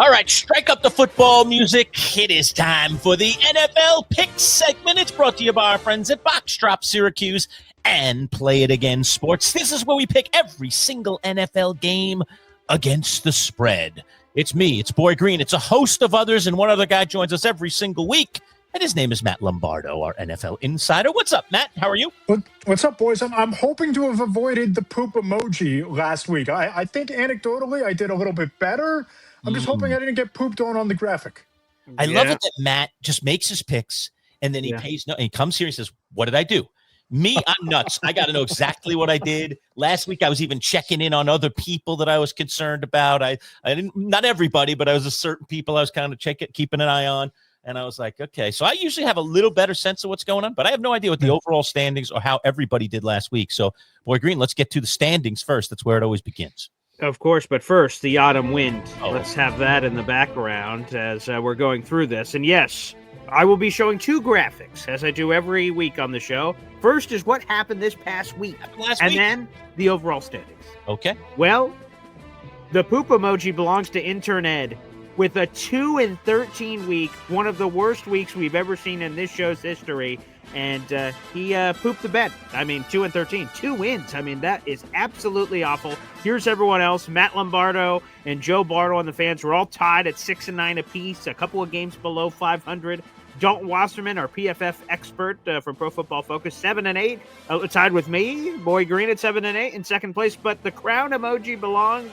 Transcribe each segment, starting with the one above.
All right, strike up the football music. It is time for the NFL Picks segment. It's brought to you by our friends at Box Drop Syracuse and Play It Again Sports. This is where we pick every single NFL game against the spread. It's me, it's Boy Green, it's a host of others, and one other guy joins us every single week, and his name is Matt Lombardo, our NFL insider. What's up, Matt? How are you? What's up, boys? I'm hoping to have avoided the poop emoji last week. I think anecdotally I did a little bit better. I'm just hoping I didn't get pooped on the graphic. I love it that Matt just makes his picks, and then he comes here and says, what did I do? Me, I'm nuts. I got to know exactly what I did. Last week, I was even checking in on other people that I was concerned about. I didn't, not everybody, but I was a certain people I was kind of keeping an eye on. And I was like, okay. So I usually have a little better sense of what's going on, but I have no idea what the overall standings or how everybody did last week. So, Boy Green, let's get to the standings first. That's where it always begins. Of course, but first, the autumn wind. Let's have that in the background as we're going through this. And yes, I will be showing two graphics, as I do every week on the show. First is what happened this past week, and then the overall standings. Okay. Well, the poop emoji belongs to Intern Ed with a 2-13 week, one of the worst weeks we've ever seen in this show's history. And he pooped the bed. I mean, 2-13, 2 wins. I mean, that is absolutely awful. Here's everyone else. Matt Lombardo and Joe Bartle and the fans were all tied at 6-9 apiece, a couple of games below 500. Dalton Wasserman, our PFF expert from Pro Football Focus, 7-8, tied with me. Boy Green at 7-8 in second place. But the crown emoji belongs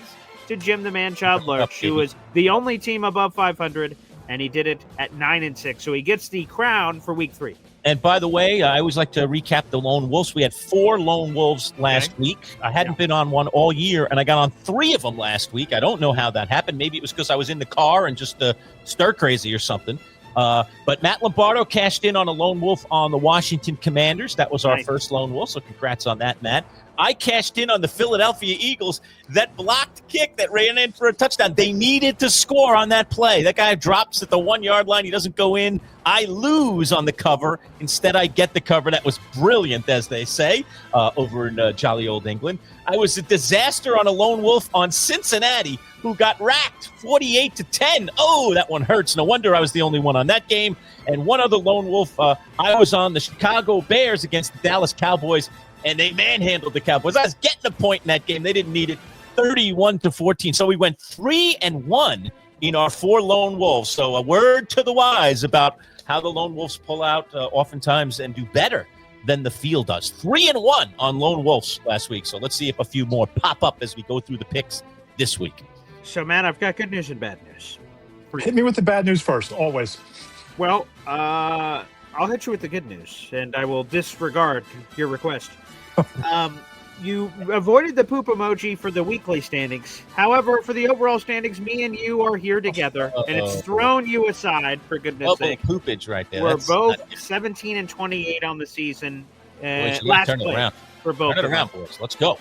to Jim the Man-Child Lurch, who was the only team above 500, and he did it at 9-6. So he gets the crown for week 3. And by the way, I always like to recap the Lone Wolves. We had 4 Lone Wolves last week. I hadn't been on one all year, and I got on 3 of them last week. I don't know how that happened. Maybe it was because I was in the car and just stir crazy or something. But Matt Lombardo cashed in on a Lone Wolf on the Washington Commanders. That was our first Lone Wolf, so congrats on that, Matt. I cashed in on the Philadelphia Eagles. That blocked kick that ran in for a touchdown. They needed to score on that play. That guy drops at the 1-yard line. He doesn't go in. I lose on the cover. Instead, I get the cover. That was brilliant, as they say, over in jolly old England. I was a disaster on a Lone Wolf on Cincinnati, who got racked 48-10. Oh, that one hurts. No wonder I was the only one on that game. And one other Lone Wolf, I was on the Chicago Bears against the Dallas Cowboys, and they manhandled the Cowboys. I was getting a point in that game. They didn't need it, 31-14. So we went 3-1 in our 4 Lone Wolves. So a word to the wise about how the Lone Wolves pull out oftentimes and do better than the field does. 3-1 on Lone Wolves last week. So let's see if a few more pop up as we go through the picks this week. So, Matt, I've got good news and bad news. Hit me with the bad news first, always. Well, I'll hit you with the good news, and I will disregard your request. You avoided the poop emoji for the weekly standings. However, for the overall standings, me and you are here together, and it's thrown you aside, for goodness sake. Poopage right there. We're both 17-28 on the season. Last turn it place around. For both. Turn it around, boys. Let's go.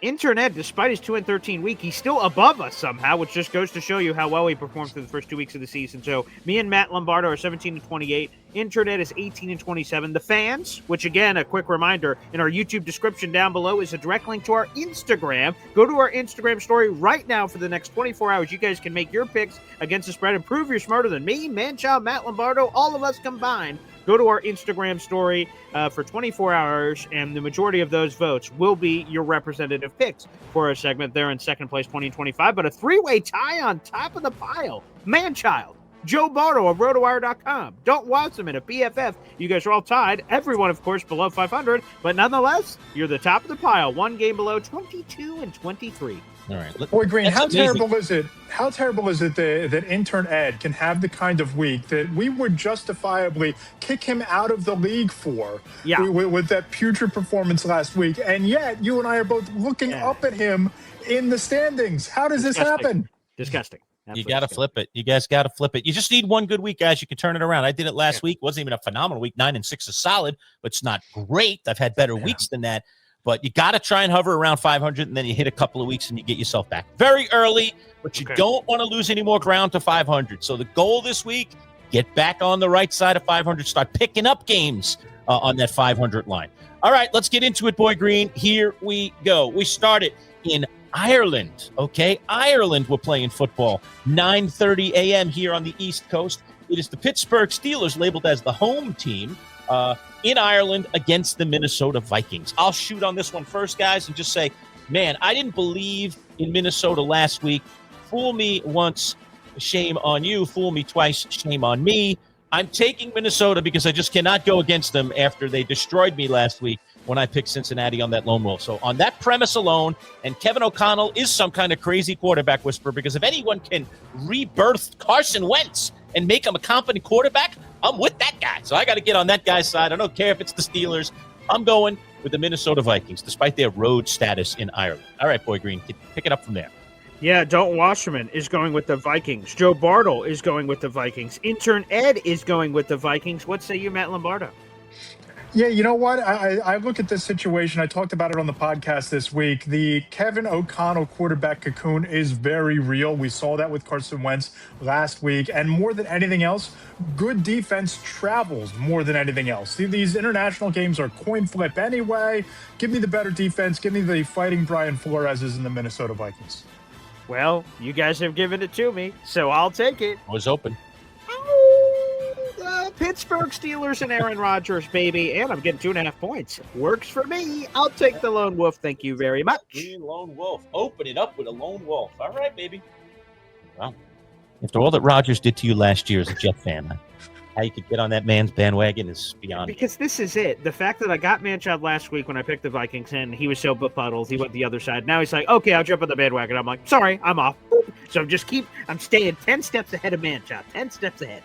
Internet, despite his 2-13 week, he's still above us somehow, which just goes to show you how well he performed through the first 2 weeks of the season. So me and Matt Lombardo are 17-28. Internet is 18-27. The fans, which again, a quick reminder, in our YouTube description down below is a direct link to our Instagram. Go to our Instagram story right now for the next 24 hours. You guys can make your picks against the spread and prove you're smarter than me, Manchild, Matt Lombardo, all of us combined. Go to our Instagram story for 24 hours, and the majority of those votes will be your representative picks for our segment there in second place, 2025. But a 3-way tie on top of the pile. Manchild, Joe Bartle of RotoWire.com, Dalton Wasserman of PFF. You guys are all tied. Everyone, of course, below 500. But nonetheless, you're the top of the pile. 1 game below, 22-23. All right. Boy Green, how terrible is it that Intern Ed can have the kind of week that we would justifiably kick him out of the league for with that putrid performance last week, and yet you and I are both looking up at him in the standings. How does this happen? Disgusting. You got to flip it. You guys got to flip it. You just need one good week, guys. You can turn it around. I did it last week. Wasn't even a phenomenal week. 9-6 is solid, but it's not great. I've had better weeks than that. But you got to try and hover around 500, and then you hit a couple of weeks and you get yourself back. Very early, but you don't want to lose any more ground to 500. So the goal this week, get back on the right side of 500. Start picking up games on that 500 line. All right, let's get into it, Boy Green. Here we go. We started in Ireland, okay? Ireland were playing football. 9:30 a.m. here on the East Coast. It is the Pittsburgh Steelers, labeled as the home team, in Ireland against the Minnesota Vikings. I'll shoot on this one first, guys, and just say, man, I didn't believe in Minnesota last week. Fool me once, shame on you. Fool me twice, shame on me. I'm taking Minnesota because I just cannot go against them after they destroyed me last week when I picked Cincinnati on that lone wolf. So on that premise alone, and Kevin O'Connell is some kind of crazy quarterback whisperer, because if anyone can rebirth Carson Wentz and make him a competent quarterback, I'm with that guy. So I got to get on that guy's side. I don't care if it's the Steelers. I'm going with the Minnesota Vikings, despite their road status in Ireland. All right, Boy Green, pick it up from there. Yeah, Dalton Wasserman is going with the Vikings. Joe Bartle is going with the Vikings. Intern Ed is going with the Vikings. What say you, Matt Lombardo? Yeah, you know what? I look at this situation. I talked about it on the podcast this week. The Kevin O'Connell quarterback cocoon is very real. We saw that with Carson Wentz last week. And more than anything else, good defense travels more than anything else. These international games are coin flip anyway. Give me the better defense. Give me the fighting Brian Flores in the Minnesota Vikings. Well, you guys have given it to me, so I'll take it. I was open. Pittsburgh Steelers and Aaron Rodgers, baby. And I'm getting 2.5 points. Works for me. I'll take the lone wolf. Thank you very much. Green lone wolf. Open it up with a lone wolf. All right, baby. Well, after all that Rodgers did to you last year as a Jet fan, how you could get on that man's bandwagon is beyond. Because this is it. The fact that I got Manchild last week when I picked the Vikings and he was so befuddled, he went the other side. Now he's like, okay, I'll jump on the bandwagon. I'm like, sorry, I'm off. So I'm staying 10 steps ahead of Manchild. 10 steps ahead.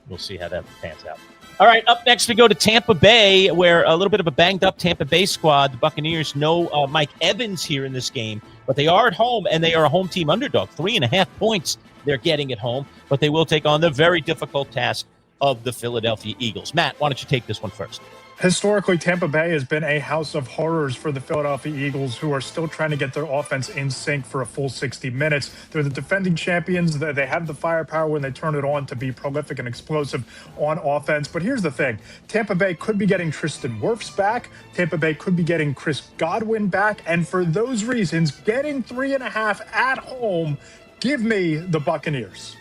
We'll see how that pans out. All right, up next we go to Tampa Bay, where a little bit of a banged-up Tampa Bay squad. The Buccaneers know Mike Evans here in this game, but they are at home, and they are a home team underdog. 3.5 points they're getting at home, but they will take on the very difficult task of the Philadelphia Eagles. Matt, why don't you take this one first? Historically, Tampa Bay has been a house of horrors for the Philadelphia Eagles, who are still trying to get their offense in sync for a full 60 minutes. They're the defending champions. They have the firepower when they turn it on to be prolific and explosive on offense. But here's the thing. Tampa Bay could be getting Tristan Wirfs back. Tampa Bay could be getting Chris Godwin back. And for those reasons, getting 3.5 at home, give me the Buccaneers.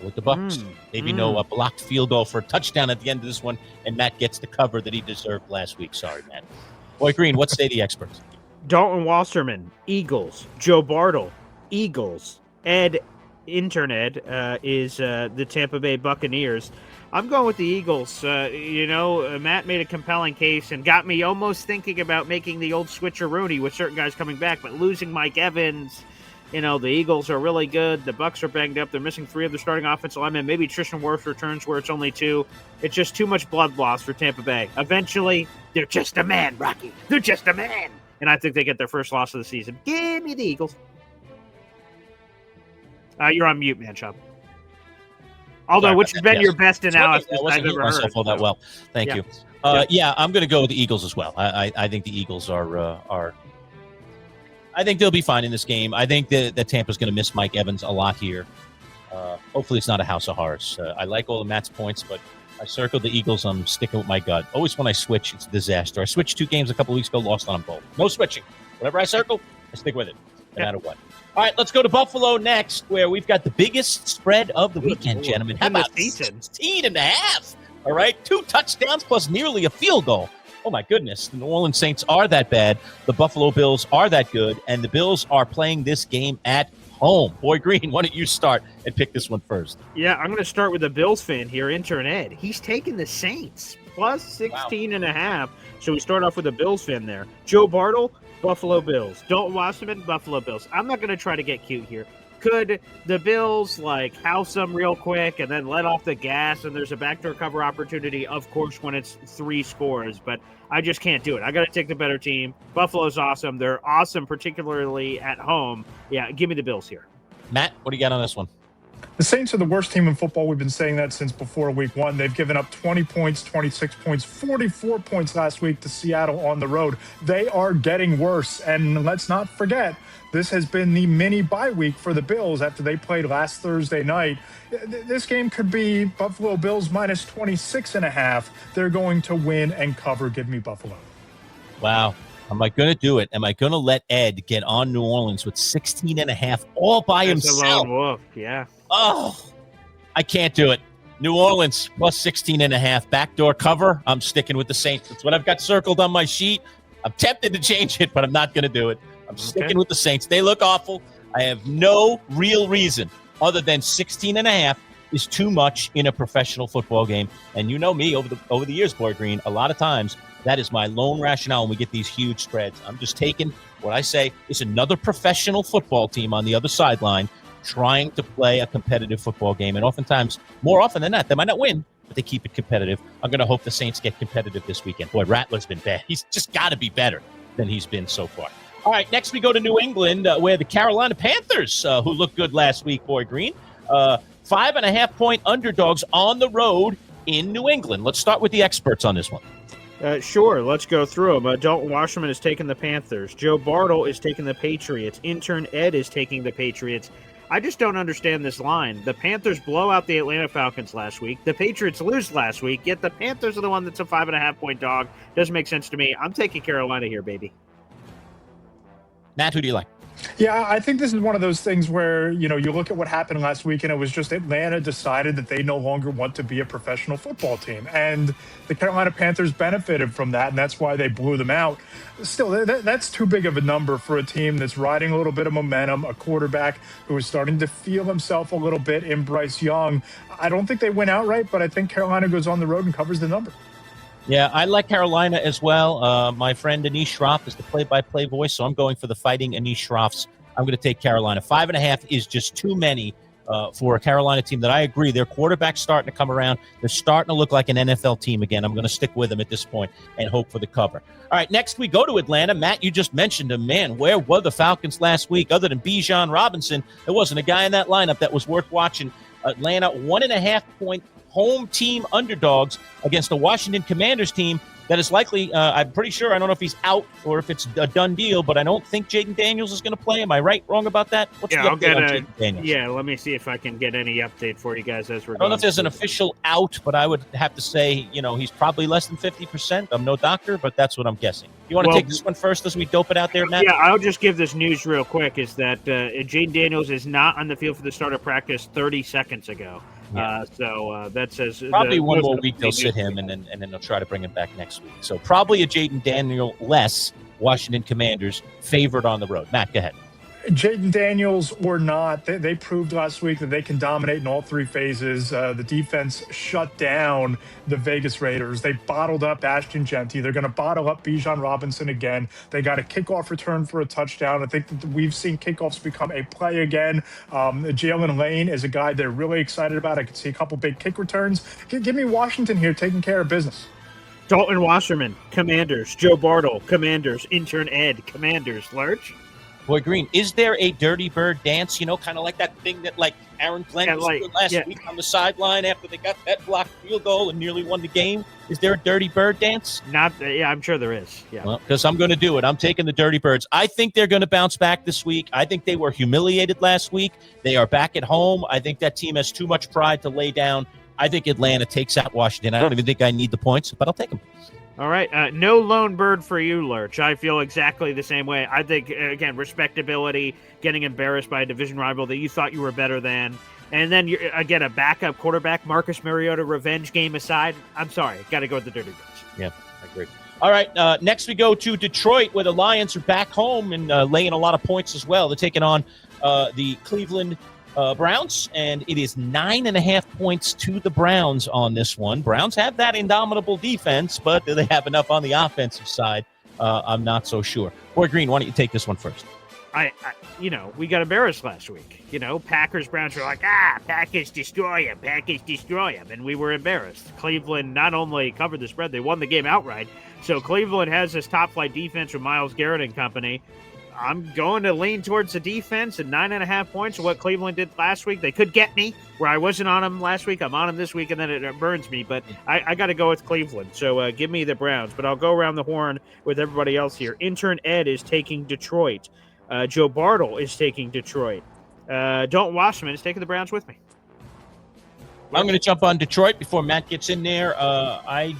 With the Bucs, maybe a blocked field goal for a touchdown at the end of this one, and Matt gets the cover that he deserved last week. Sorry, Matt. Boy Green, what say the experts? Dalton Wasserman, Eagles. Joe Bartle, Eagles. Intern Ed is the Tampa Bay Buccaneers. I'm going with the Eagles. Matt made a compelling case and got me almost thinking about making the old switcheroonie with certain guys coming back, but losing Mike Evans. The Eagles are really good. The Bucs are banged up. They're missing 3 of their starting offensive linemen. Maybe Tristan Wirfs returns where it's only 2. It's just too much blood loss for Tampa Bay. Eventually, they're just a man, Rocky. They're just a man. And I think they get their first loss of the season. Give me the Eagles. You're on mute, man, Chubb. Although, which has been your best analysis I've ever heard. All that well. Thank you. I'm going to go with the Eagles as well. I think the Eagles are. I think they'll be fine in this game. I think that Tampa's going to miss Mike Evans a lot here. Hopefully it's not a house of horrors. I like all of Matt's points, but I circled the Eagles. I'm sticking with my gut. Always when I switch, it's a disaster. I switched 2 games a couple weeks ago, lost on them both. No switching. Whatever I circle, I stick with it, no matter what. All right, let's go to Buffalo next, where we've got the biggest spread of the weekend, gentlemen. How about 16.5? All right, 2 touchdowns plus nearly a field goal. Oh, my goodness. The New Orleans Saints are that bad. The Buffalo Bills are that good. And the Bills are playing this game at home. Boy Green, why don't you start and pick this one first? Yeah, I'm going to start with a Bills fan here, Intern Ed. He's taking the Saints plus 16.5. So we start off with a Bills fan there. Joe Bartle, Buffalo Bills. Dalton Wasserman, Buffalo Bills. I'm not going to try to get cute here. Could the Bills house them real quick and then let off the gas and there's a backdoor cover opportunity? Of course, when it's 3 scores, but I just can't do it. I got to take the better team. Buffalo's awesome. They're awesome, particularly at home. Yeah, give me the Bills here. Matt, what do you got on this one? The Saints are the worst team in football. We've been saying that since before week 1. They've given up 20 points, 26 points, 44 points last week to Seattle on the road. They are getting worse. And let's not forget, this has been the mini bye week for the Bills after they played last Thursday night. This game could be Buffalo Bills minus 26.5. They're going to win and cover. Give me Buffalo. Wow. Am I going to do it? Am I going to let Ed get on New Orleans with 16.5 all by himself? A lone wolf, yeah. Oh, I can't do it. New Orleans plus 16.5 backdoor cover. I'm sticking with the Saints. That's what I've got circled on my sheet. I'm tempted to change it, but I'm not going to do it. I'm sticking with the Saints. They look awful. I have no real reason other than 16.5 is too much in a professional football game. And you know me over the years, Boy Green, a lot of times that is my lone rationale when we get these huge spreads. I'm just taking what I say is another professional football team on the other sideline trying to play a competitive football game. And oftentimes, more often than not, they might not win, but they keep it competitive. I'm going to hope the Saints get competitive this weekend. Boy, Rattler's been bad. He's just got to be better than he's been so far. All right, next we go to New England, where the Carolina Panthers, who looked good last week, Boy Green, 5.5-point underdogs on the road in New England. Let's start with the experts on this one. Sure, let's go through them. Dalton Wasserman is taking the Panthers. Joe Bartle is taking the Patriots. Intern Ed is taking the Patriots. I just don't understand this line. The Panthers blow out the Atlanta Falcons last week. The Patriots lose last week, yet the Panthers are the one that's a 5.5-point dog. Doesn't make sense to me. I'm taking Carolina here, baby. Matt, who do you like? Yeah, I think this is one of those things where, you look at what happened last week and it was just Atlanta decided that they no longer want to be a professional football team. And the Carolina Panthers benefited from that, and that's why they blew them out. Still, that's too big of a number for a team that's riding a little bit of momentum, a quarterback who is starting to feel himself a little bit in Bryce Young. I don't think they win outright, but I think Carolina goes on the road and covers the number. Yeah, I like Carolina as well. My friend Anish Shroff is the play-by-play voice, so I'm going for the fighting Anish Shroffs. I'm going to take Carolina. 5.5 is just too many for a Carolina team that I agree. Their quarterback's starting to come around. They're starting to look like an NFL team again. I'm going to stick with them at this point and hope for the cover. All right, next we go to Atlanta. Matt, you just mentioned him. Man, where were the Falcons last week? Other than Bijan Robinson, there wasn't a guy in that lineup that was worth watching. Atlanta, 1.5-point home team underdogs against the Washington Commanders team that is likely, I'm pretty sure, I don't know if he's out or if it's a done deal, but I don't think Jaden Daniels is going to play. Am I right, wrong about that? What's the update on Jaden Daniels? Yeah, let me see if I can get any update for you guys as we're going. I don't know if there's an official out, but I would have to say, he's probably less than 50%. I'm no doctor, but that's what I'm guessing. You want to take this one first as we dope it out there, Matt? Yeah, I'll just give this news real quick, is that Jaden Daniels is not on the field for the start of practice 30 seconds ago. Yeah. So that says probably one more week they'll sit him, and then they'll try to bring him back next week. So probably a Jaden Daniels less Washington Commanders favored on the road. Matt, go ahead. Jaden Daniels or not, they proved last week that they can dominate in all three phases. The defense shut down the Vegas Raiders. They bottled up Ashton Genty. They're going to bottle up Bijan Robinson again. They got a kickoff return for a touchdown. I think that we've seen kickoffs become a play again. Jalen Lane is a guy they're really excited about. I can see a couple big kick returns. Give me Washington here taking care of business. Dalton Wasserman, Commanders. Joe Bartle, Commanders. Intern Ed, Commanders. Lurch? Boy Green, is there a dirty bird dance, kind of like that thing that Aaron Glenn was doing last week on the sideline after they got that blocked field goal and nearly won the game? Is there a dirty bird dance? I'm sure there is. Yeah. Well, because I'm going to do it. I'm taking the dirty birds. I think they're going to bounce back this week. I think they were humiliated last week. They are back at home. I think that team has too much pride to lay down. I think Atlanta takes out Washington. I don't even think I need the points, but I'll take them. All right. No lone bird for you, Lurch. I feel exactly the same way. I think, again, respectability, getting embarrassed by a division rival that you thought you were better than. And then, again, a backup quarterback, Marcus Mariota, revenge game aside. I'm sorry. Got to go with the Dirty Birds. Yeah, I agree. All right. Next we go to Detroit, where the Lions are back home and laying a lot of points as well. They're taking on the Cleveland Browns, and it is 9.5 points to the Browns on this one. Browns have that indomitable defense, but do they have enough on the offensive side? I'm not so sure. Boy Green, why don't you take this one first? We got embarrassed last week. Packers, Browns were like, Packers destroy him, and we were embarrassed. Cleveland not only covered the spread, they won the game outright. So Cleveland has this top-flight defense from Myles Garrett and company. I'm going to lean towards the defense, and 9.5 points of what Cleveland did last week. They could get me where I wasn't on them last week. I'm on them this week, and then it burns me. But I got to go with Cleveland. So give me the Browns. But I'll go around the horn with everybody else here. Intern Ed is taking Detroit. Joe Bartle is taking Detroit. Dalton Wasserman is taking the Browns with me. I'm going to jump on Detroit before Matt gets in there. I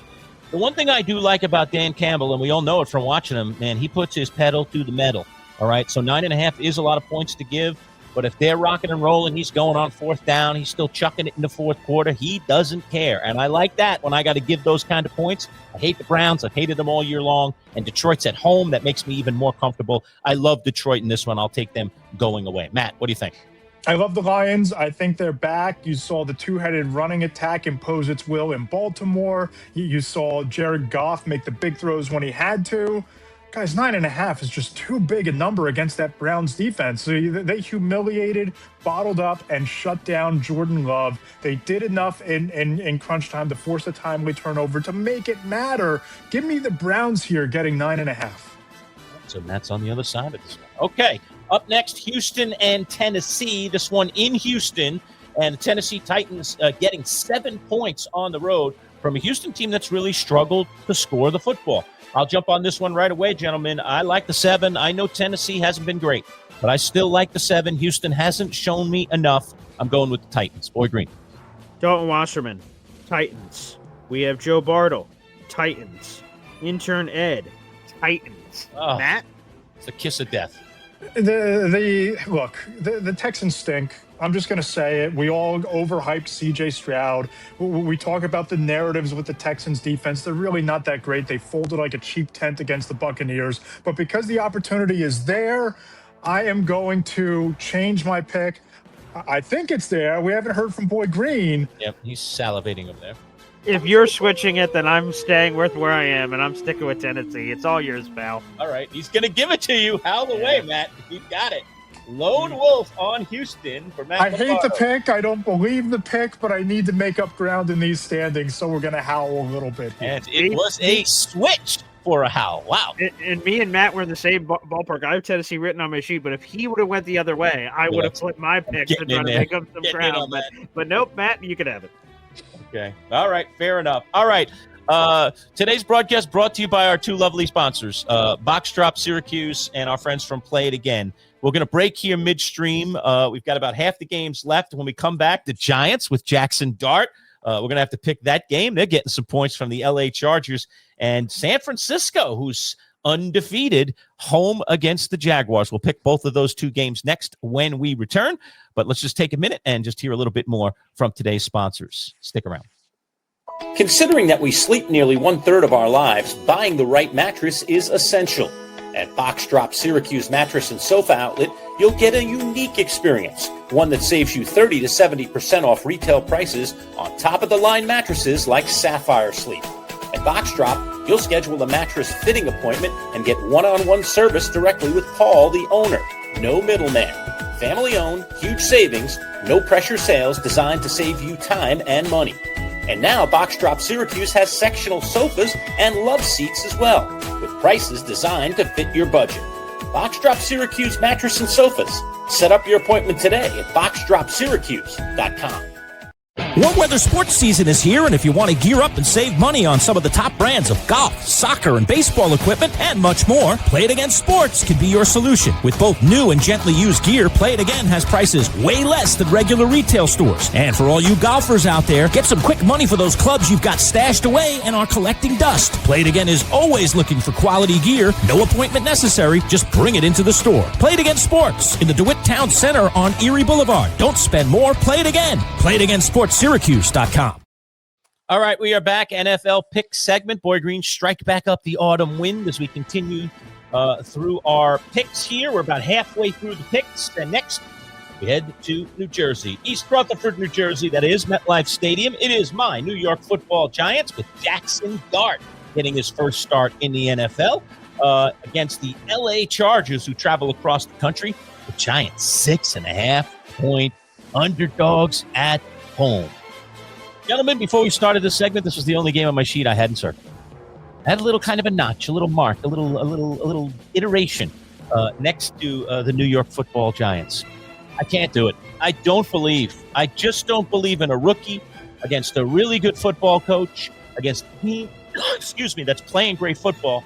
The one thing I do like about Dan Campbell, and we all know it from watching him, man, he puts his pedal to the metal. All right, so 9.5 is a lot of points to give. But if they're rocking and rolling, he's going on fourth down. He's still chucking it in the fourth quarter. He doesn't care. And I like that when I got to give those kind of points. I hate the Browns. I've hated them all year long. And Detroit's at home. That makes me even more comfortable. I love Detroit in this one. I'll take them going away. Matt, what do you think? I love the Lions. I think they're back. You saw the two-headed running attack impose its will in Baltimore. You saw Jared Goff make the big throws when he had to. Guys, 9.5 is just too big a number against that Browns defense. So they humiliated, bottled up, and shut down Jordan Love. They did enough in crunch time to force a timely turnover to make it matter. Give me the Browns here getting 9.5. So that's on the other side of this one. Okay, up next, Houston and Tennessee. This one in Houston, and the Tennessee Titans getting 7 points on the road from a Houston team that's really struggled to score the football. I'll jump on this one right away, gentlemen. I like the 7. I know Tennessee hasn't been great, but I still like the 7. Houston hasn't shown me enough. I'm going with the Titans. Boy Green. Dalton Wasserman, Titans. We have Joe Bartle, Titans. Intern Ed, Titans. Oh, Matt? It's the kiss of death. The Texans stink. I'm just going to say it. We all overhyped C.J. Stroud. We talk about the narratives with the Texans defense. They're really not that great. They folded like a cheap tent against the Buccaneers. But because the opportunity is there, I am going to change my pick. I think it's there. We haven't heard from Boy Green. Yep, he's salivating over there. If you're switching it, then I'm staying with where I am, and I'm sticking with Tennessee. It's all yours, pal. All right, he's going to give it to you. Howl away, Matt. You've got it. Lone Wolf on Houston for Matt. I hate the pick. I don't believe the pick, but I need to make up ground in these standings, so we're going to howl a little bit here. And it was a switch for a howl. Wow. And me and Matt were in the same ballpark. I have Tennessee written on my sheet, but if he would have went the other way, I would have flipped my pick to try to make up some ground. But nope, Matt, you could have it. Okay. All right. Fair enough. All right. Today's broadcast brought to you by our two lovely sponsors, Box Drop Syracuse and our friends from Play It Again. We're going to break here midstream. We've got about half the games left. When we come back, the Giants with Jackson Dart. We're going to have to pick that game. They're getting some points from the LA Chargers. And San Francisco, who's undefeated, home against the Jaguars. We'll pick both of those two games next when we return. But let's just take a minute and just hear a little bit more from today's sponsors. Stick around. Considering that we sleep nearly 1/3 of our lives, buying the right mattress is essential. At Box Drop Syracuse Mattress and Sofa Outlet, you'll get a unique experience, one that saves you 30 to 70% off retail prices on top-of-the-line mattresses like Sapphire Sleep. At Box Drop, you'll schedule a mattress fitting appointment and get one-on-one service directly with Paul, the owner. No middleman. Family-owned, huge savings, no-pressure sales designed to save you time and money. And now Box Drop Syracuse has sectional sofas and love seats as well, with prices designed to fit your budget. Box Drop Syracuse Mattress and Sofas. Set up your appointment today at boxdropsyracuse.com. Warm weather sports season is here, and if you want to gear up and save money on some of the top brands of golf, soccer, and baseball equipment, and much more, Play It Again Sports can be your solution. With both new and gently used gear, Play It Again has prices way less than regular retail stores. And for all you golfers out there, get some quick money for those clubs you've got stashed away and are collecting dust. Play It Again is always looking for quality gear. No appointment necessary. Just bring it into the store. Play It Again Sports in the DeWitt Town Center on Erie Boulevard. Don't spend more. Play it again. Play It Again Sports. Syracuse.com. All right, we are back. NFL pick segment. Boy Green, strike back up the autumn wind as we continue through our picks here. We're about halfway through the picks. And next, we head to New Jersey. East Rutherford, New Jersey. That is MetLife Stadium. It is my New York Football Giants with Jackson Dart getting his first start in the NFL against the LA Chargers, who travel across the country. The Giants, 6.5-point underdogs at home. Gentlemen, before we started this segment, this was the only game on my sheet I hadn't circled. I had a little kind of a notch, a little mark, a little iteration next to the New York Football Giants. I can't do it. I just don't believe in a rookie against a really good football coach, against a team, that's playing great football.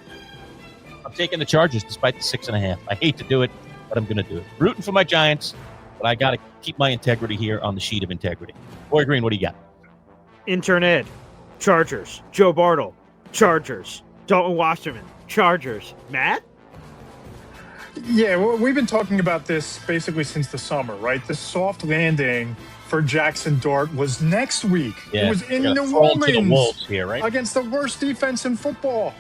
I'm taking the Chargers despite the 6.5. I hate to do it, but I'm going to do it. Rooting for my Giants, but I got to keep my integrity here on the sheet of integrity. Boy Green, what do you got? Intern Ed, Chargers, Joe Bartle, Chargers. Dalton Wasserman. Chargers. Matt? Yeah, well, we've been talking about this basically since the summer, right? The soft landing for Jackson Dart was next week. Yeah, it was in New New Orleans Wolves here, right? against the worst defense in football.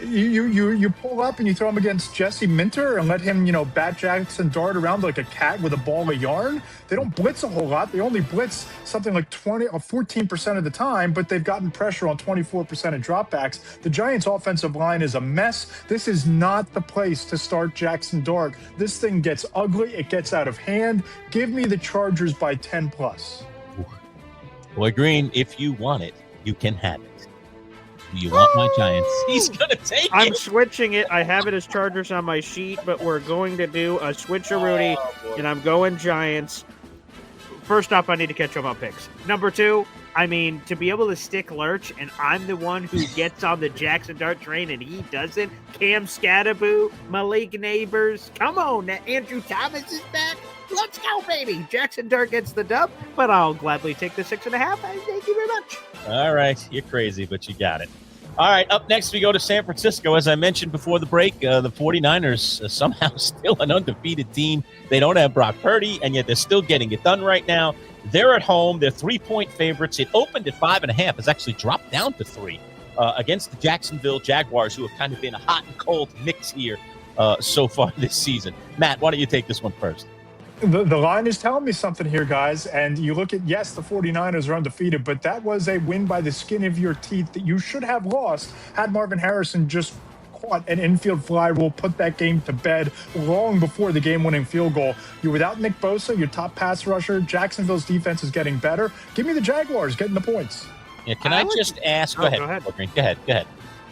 You pull up and you throw him against Jesse Minter and let him, bat Jackson Dart around like a cat with a ball of yarn. They don't blitz a whole lot. They only blitz something like 20 or 14% of the time, but they've gotten pressure on 24% of dropbacks. The Giants' offensive line is a mess. This is not the place to start Jackson Dart. This thing gets ugly. It gets out of hand. Give me the Chargers by 10 plus. Boy Green, if you want it, you can have it. Do you want my Giants? He's going to take it. I'm switching it. I have it as Chargers on my sheet, but we're going to do a switcheroonie, and I'm going Giants. First off, I need to catch up on picks. Number 2, to be able to stick Lurch, and I'm the one who gets on the Jackson Dart train, and he doesn't. Cam Scatterboo, Malik Neighbors. Come on, Andrew Thomas is back. Let's go, baby. Jackson Dart gets the dub, but I'll gladly take the 6.5. Thank you very much. All right. You're crazy, but you got it. All right. Up next, we go to San Francisco. As I mentioned before the break, the 49ers somehow still an undefeated team. They don't have Brock Purdy, and yet they're still getting it done right now. They're at home. They're 3-point favorites. It opened at 5.5. It's actually dropped down to 3 against the Jacksonville Jaguars, who have kind of been a hot and cold mix here so far this season. Matt, why don't you take this one first? The line is telling me something here, guys. And you look at, yes, the 49ers are undefeated, but that was a win by the skin of your teeth that you should have lost had Marvin Harrison just caught an infield fly rule, put that game to bed long before the game-winning field goal. You're without Nick Bosa, your top pass rusher. Jacksonville's defense is getting better. Give me the Jaguars getting the points. Yeah, can I just ask? Go ahead. Go ahead.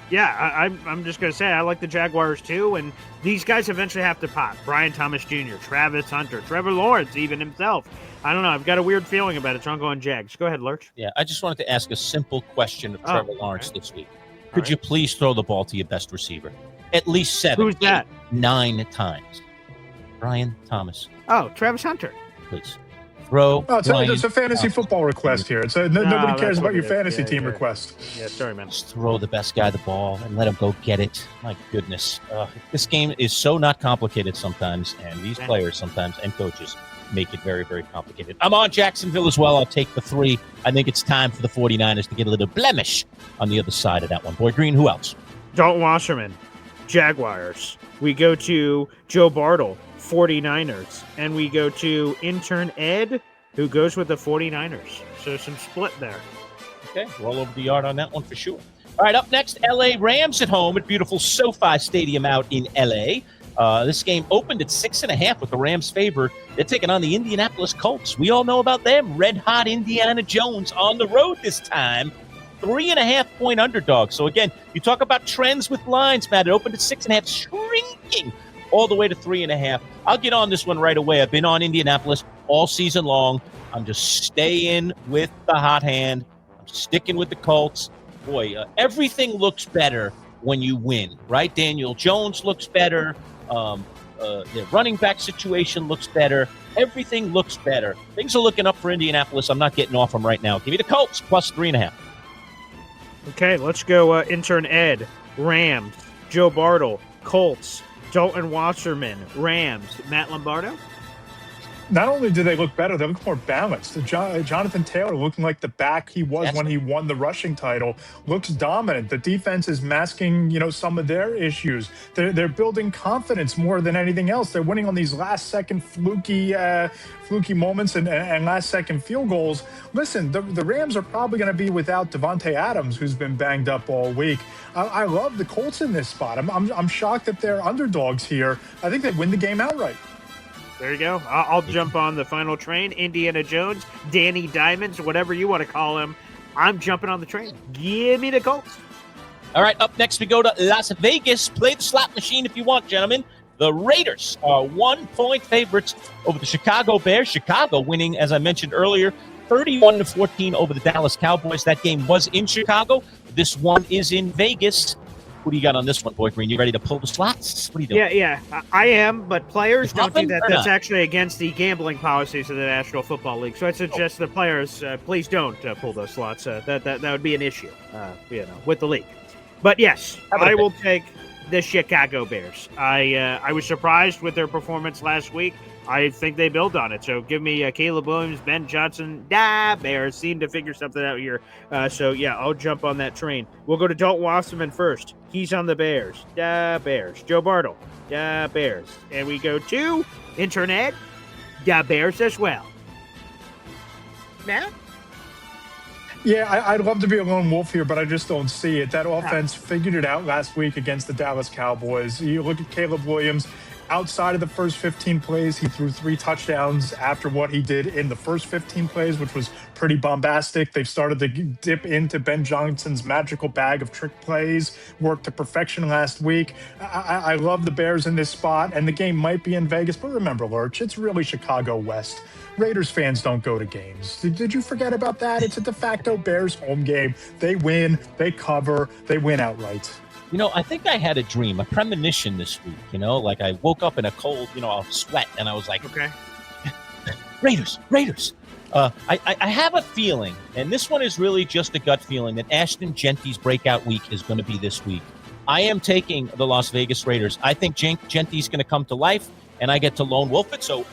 Yeah, I'm just going to say I like the Jaguars too, and these guys eventually have to pop. Brian Thomas Jr., Travis Hunter, Trevor Lawrence, even himself. I don't know. I've got a weird feeling about it, so I'm going Jags. Go ahead, Lurch. Yeah, I just wanted to ask a simple question of Trevor Lawrence this week. Could right. you please throw the ball to your best receiver? At least 7, Who's that? 9 times. Brian Thomas. Oh, Travis Hunter. Please. Throw. It's a fantasy football request here. Nobody cares about your fantasy team request. Yeah, sorry, man. Just throw the best guy the ball and let him go get it. My goodness. This game is so not complicated sometimes, and these players sometimes and coaches make it very, very complicated. I'm on Jacksonville as well. I'll take the 3. I think it's time for the 49ers to get a little blemish on the other side of that one. Boy Green, who else? Dalton Wasserman, Jaguars. We go to Joe Bartle, 49ers. And we go to intern Ed, who goes with the 49ers. So some split there. Okay, roll over the yard on that one for sure. All right, up next, L.A. Rams at home at beautiful SoFi Stadium out in L.A. This game opened at 6.5 with the Rams favored. They're taking on the Indianapolis Colts. We all know about them. Red-hot Indiana Jones on the road this time. 3.5-point underdog. So, again, you talk about trends with lines, Matt. It opened at 6.5, shrinking all the way to 3.5. I'll get on this one right away. I've been on Indianapolis all season long. I'm just staying with the hot hand. I'm sticking with the Colts. Boy, everything looks better when you win, right? Daniel Jones looks better. The running back situation looks better. Everything looks better. Things are looking up for Indianapolis. I'm not getting off them right now. Give me the Colts plus 3.5. Okay, let's go intern Ed, Rams, Joe Bartle, Colts, Dalton Wasserman, Rams, Matt Lombardo. Not only do they look better, they look more balanced. Jonathan Taylor, looking like the back he was when he won the rushing title, looks dominant. The defense is masking, some of their issues. They're building confidence more than anything else. They're winning on these last-second fluky moments and last-second field goals. Listen, the Rams are probably going to be without Devontae Adams, who's been banged up all week. I love the Colts in this spot. I'm shocked that they're underdogs here. I think they win the game outright. There you go. I'll jump on the final train. Indiana Jones, Danny Diamonds, whatever you want to call him. I'm jumping on the train. Give me the Colts. All right, up next we go to Las Vegas. Play the slot machine if you want, gentlemen. The Raiders are 1-point favorites over the Chicago Bears. Chicago winning, as I mentioned earlier, 31-14 over the Dallas Cowboys. That game was in Chicago. This one is in Vegas. Who do you got on this one, Boy Green? You ready to pull the slots? What are you doing? Yeah, I am, but players don't do that. That's not? actually against the gambling policies of the National Football League. So I suggest the players, please don't pull those slots. That would be an issue, with the league. But yes, How about I a will take the Chicago Bears. I was surprised with their performance last week. I think they built on it. So give me Caleb Williams, Ben Johnson. Bears seem to figure something out here. So yeah, I'll jump on that train. We'll go to Dalton Wasserman first. He's on the Bears. Bears. Joe Bartle. Bears. And we go to Internet. Bears as well. Matt? Yeah, I'd love to be a lone wolf here, but I just don't see it. That offense figured it out last week against the Dallas Cowboys. You look at Caleb Williams. Outside of the first 15 plays, he threw 3 touchdowns after what he did in the first 15 plays, which was pretty bombastic. They've started to dip into Ben Johnson's magical bag of trick plays, worked to perfection last week. I love the Bears in this spot, and the game might be in Vegas, but remember, Lurch, it's really Chicago West. Raiders fans don't go to games. Did you forget about that? It's a de facto Bears home game. They win, they cover, they win outright. You know, I think I had a dream, a premonition this week, like I woke up in a cold, a sweat, and I was like, okay, Raiders. I have a feeling, and this one is really just a gut feeling, that Ashton Genty's breakout week is going to be this week. I am taking the Las Vegas Raiders. I think Genty's going to come to life, and I get to lone wolf it, so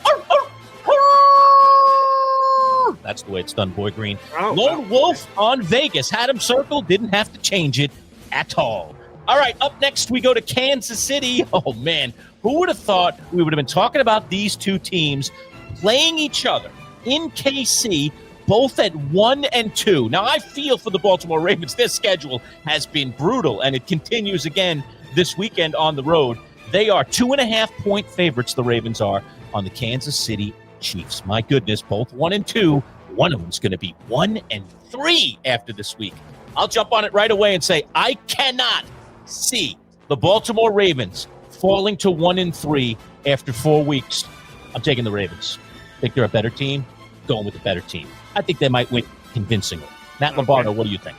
that's the way it's done, Boy Green. Lone wolf on Vegas. Had him circled, didn't have to change it at all. All right, up next, we go to Kansas City. Oh, man, who would have thought we would have been talking about these two teams playing each other in KC, both at 1-2. Now, I feel for the Baltimore Ravens. Their schedule has been brutal, and it continues again this weekend on the road. They are 2.5-point favorites, the Ravens are, on the Kansas City Chiefs. My goodness, both 1-2. One of them's going to be 1-3 after this week. I'll jump on it right away and say I cannot see the Baltimore Ravens falling to 1-3 after 4 weeks. I'm taking the Ravens. Think they're a better team? Going with the better team. I think they might win convincingly. Matt Lombardo, what do you think?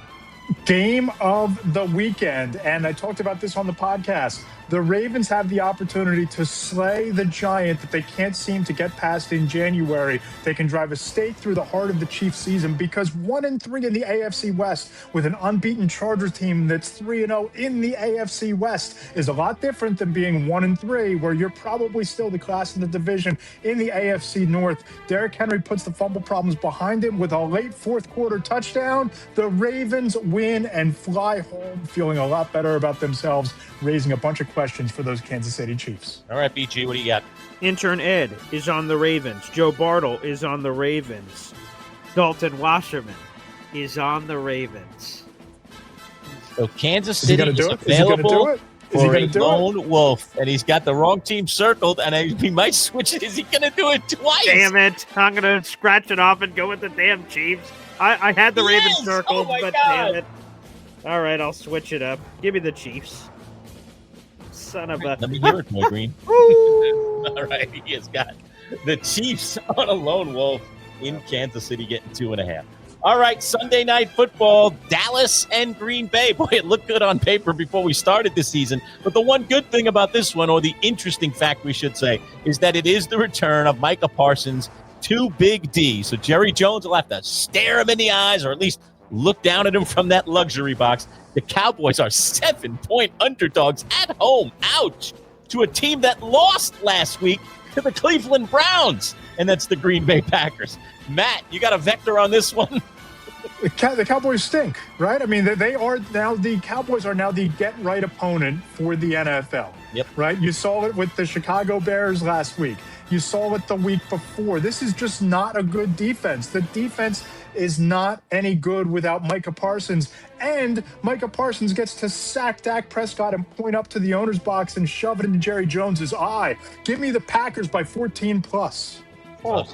Game of the weekend, and I talked about this on the podcast. The Ravens have the opportunity to slay the giant that they can't seem to get past in January. They can drive a stake through the heart of the Chiefs season because 1-3 in the AFC West with an unbeaten Chargers team that's 3-0 in the AFC West is a lot different than being 1-3, where you're probably still the class in the division in the AFC North. Derrick Henry puts the fumble problems behind him with a late fourth quarter touchdown. The Ravens win and fly home feeling a lot better about themselves, raising a bunch of questions for those Kansas City Chiefs. All right, BG, what do you got? Intern Ed is on the Ravens. Joe Bartle is on the Ravens. Dalton Wasserman is on the Ravens. So Kansas City is available for a lone wolf, and he's got the wrong team circled, and he might switch it. Is he going to do it twice? Damn it. I'm going to scratch it off and go with the damn Chiefs. I had the Ravens circled, but damn it. All right, I'll switch it up. Give me the Chiefs. Son of a... Let me hear it, Boy Green. All right, he has got the Chiefs on a lone wolf in Kansas City getting 2.5. All right, Sunday Night Football, Dallas and Green Bay. Boy, it looked good on paper before we started this season. But the one good thing about this one, or the interesting fact we should say, is that it is the return of Micah Parsons to Big D. So Jerry Jones will have to stare him in the eyes, or at least look down at him from that luxury box. The Cowboys are 7-point underdogs at home. Ouch. To a team that lost last week to the Cleveland Browns. And that's the Green Bay Packers. Matt, you got a vector on this one? The Cowboys stink, right? I mean, the Cowboys are now the get-right opponent for the NFL. Yep. Right? You saw it with the Chicago Bears last week. You saw it the week before. This is just not a good defense. The defense is not any good without Micah Parsons. And Micah Parsons gets to sack Dak Prescott and point up to the owner's box and shove it into Jerry Jones's eye. Give me the Packers by 14+. Oh,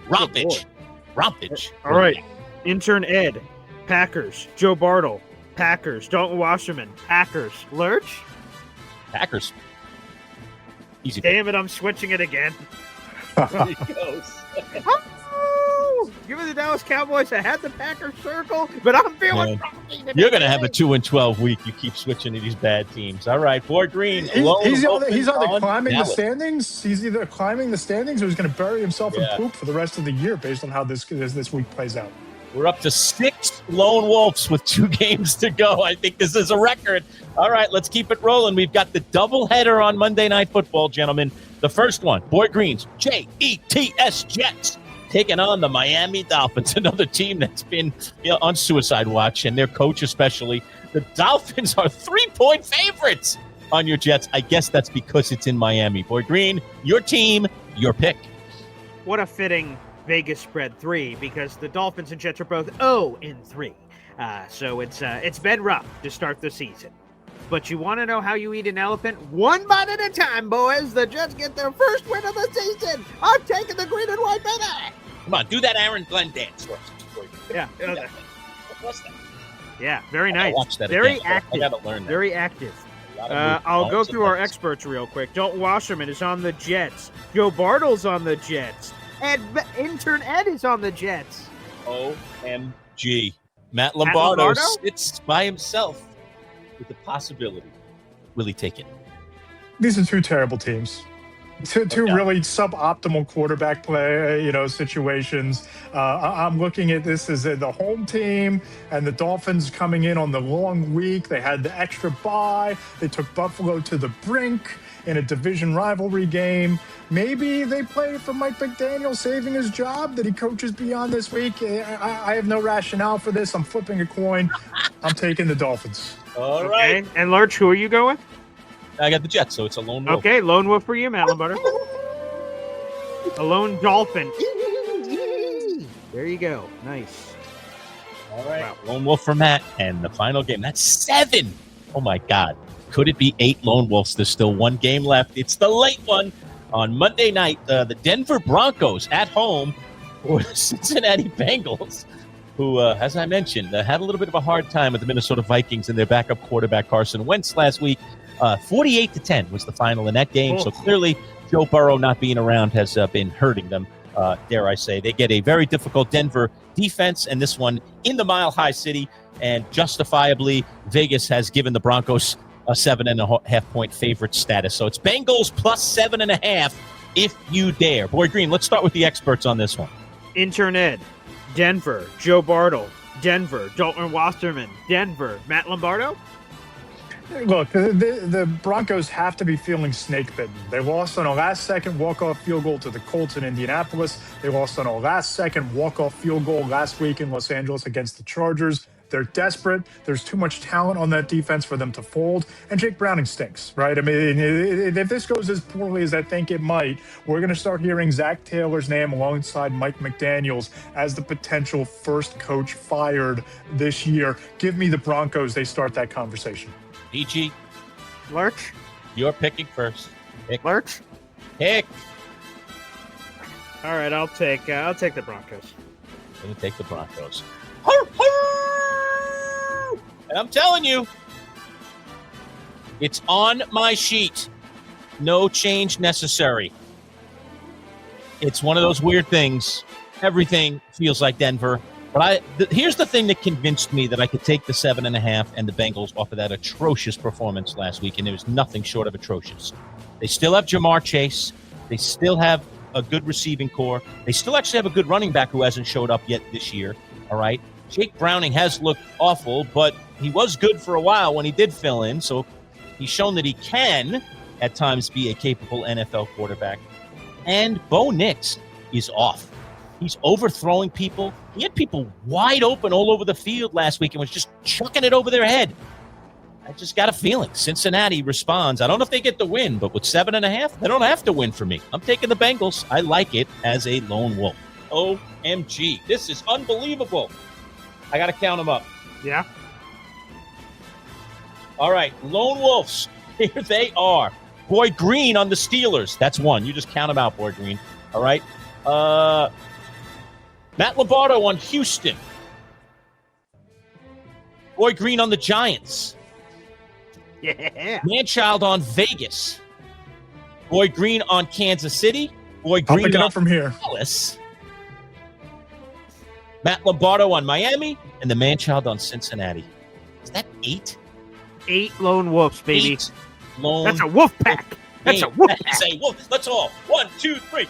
Rompage. All right. Intern Ed, Packers. Joe Bartle, Packers. Dalton Wasserman, Packers. Lurch? Packers. Easy. Damn it, I'm switching it again. There he goes. Give me the Dallas Cowboys. I had the Packers circle, but I'm feeling... You're going to have a 2-12 week. You keep switching to these bad teams. All right, Boy Green. He's either climbing the standings. He's either climbing the standings or he's going to bury himself in poop for the rest of the year based on how this week plays out. We're up to 6 lone wolves with 2 games to go. I think this is a record. All right, let's keep it rolling. We've got the doubleheader on Monday Night Football, gentlemen. The first one, Boyd Green's Jets, Jets, taking on the Miami Dolphins, another team that's been on suicide watch, and their coach especially. The Dolphins are 3-point favorites on your Jets. I guess that's because it's in Miami. Boyd Green, your team, your pick. What a fitting Vegas spread 3, because the Dolphins and Jets are both 0-3. So it's been rough to start the season. But you want to know how you eat an elephant? One bite at a time, boys. The Jets get their first win of the season. I'm taking the green and white banner. Come on, do that Aaron Glenn dance first. Yeah. What was that? Yeah, very nice. Watch that very again. active. I gotta learn that. Very active. I'll go through our experts real quick. Dalton Wasserman is on the Jets. Joe Bartle's on the Jets. And intern Ed is on the Jets. OMG. Matt Lombardo sits by himself with the possibility. Will he take it? These are 2 terrible teams. Two really suboptimal quarterback play, situations. I'm looking at this as the home team and the Dolphins coming in on the long week. They had the extra bye. They took Buffalo to the brink in a division rivalry game. Maybe they play for Mike McDaniel saving his job that he coaches beyond this week. I have no rationale for this. I'm flipping a coin. I'm taking the Dolphins. All right. And Lurch, who are you going with? I got the Jets, so it's a lone wolf. Okay, lone wolf for you, Matt Lombardo. A lone dolphin. There you go. Nice. All right. Wow. Lone wolf for Matt, and the final game. That's 7. Oh, my God. Could it be 8 lone wolves? There's still 1 game left. It's the late one on Monday night. The Denver Broncos at home for the Cincinnati Bengals, who, as I mentioned, had a little bit of a hard time with the Minnesota Vikings and their backup quarterback Carson Wentz last week. 48-10 was the final in that game. So clearly Joe Burrow not being around has been hurting them, dare I say. They get a very difficult Denver defense, and this one in the Mile High City, and justifiably Vegas has given the Broncos a 7.5-point favorite status. So it's Bengals plus 7.5 if you dare. Boyd Green, let's start with the experts on this one. Intern Ed, Denver. Joe Bartle, Denver. Dalton Wasserman, Denver. Matt Lombardo? Look, the Broncos have to be feeling snake-bitten. They lost on a last-second walk-off field goal to the Colts in Indianapolis. They lost on a last-second walk-off field goal last week in Los Angeles against the Chargers. They're desperate. There's too much talent on that defense for them to fold. And Jake Browning stinks, right? I mean, if this goes as poorly as I think it might, we're going to start hearing Zach Taylor's name alongside Mike McDaniels as the potential first coach fired this year. Give me the Broncos. They start that conversation. PG. Lurch? You're picking first. Lurch? Pick. All right, I'll take the Broncos. I'm going to take the Broncos. And I'm telling you, it's on my sheet. No change necessary. It's one of those weird things. Everything feels like Denver. But here's the thing that convinced me that I could take the 7.5 and the Bengals off of that atrocious performance last week, and there was nothing short of atrocious. They still have Jamar Chase. They still have a good receiving core. They still actually have a good running back who hasn't showed up yet this year. All right. Jake Browning has looked awful, but he was good for a while when he did fill in, so he's shown that he can at times be a capable NFL quarterback. And Bo Nix is off. He's overthrowing people. He had people wide open all over the field last week and was just chucking it over their head. I just got a feeling Cincinnati responds. I don't know if they get the win, but with 7.5, they don't have to win for me. I'm taking the Bengals. I like it as a lone wolf. OMG. This is unbelievable. I got to count them up. Yeah. All right. Lone Wolves. Here they are. Boyd Green on the Steelers. That's one. You just count them out, Boyd Green. All right. Matt Lombardo on Houston. Boyd Green on the Giants. Yeah. Manchild on Vegas. Boyd Green on Kansas City. Boyd Green I'll pick it on up from here. Dallas. Matt Lombardo on Miami. And the Manchild on Cincinnati. Is that 8? 8 lone wolves, baby. 8 lone That's a wolf pack. That's a wolf pack. Say wolf. Let's all. 1, 2, 3.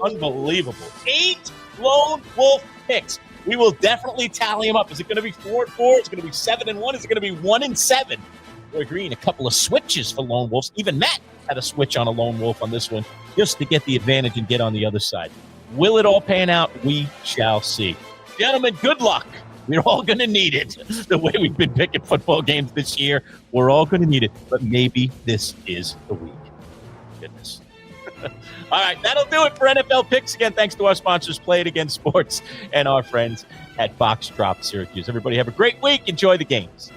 Unbelievable. 8 Lone Wolf picks. We will definitely tally them up. Is it going to be 4-4? Is it going to be 7-1? Is it going to be 1-7? Roy Green, a couple of switches for Lone Wolves. Even Matt had a switch on a Lone Wolf on this one just to get the advantage and get on the other side. Will it all pan out? We shall see. Gentlemen, good luck. We're all going to need it. The way we've been picking football games this year, we're all going to need it. But maybe this is the week. Goodness. All right, that'll do it for NFL Picks. Again, thanks to our sponsors, Play It Again Sports, and our friends at Box Drop Syracuse. Everybody have a great week. Enjoy the games.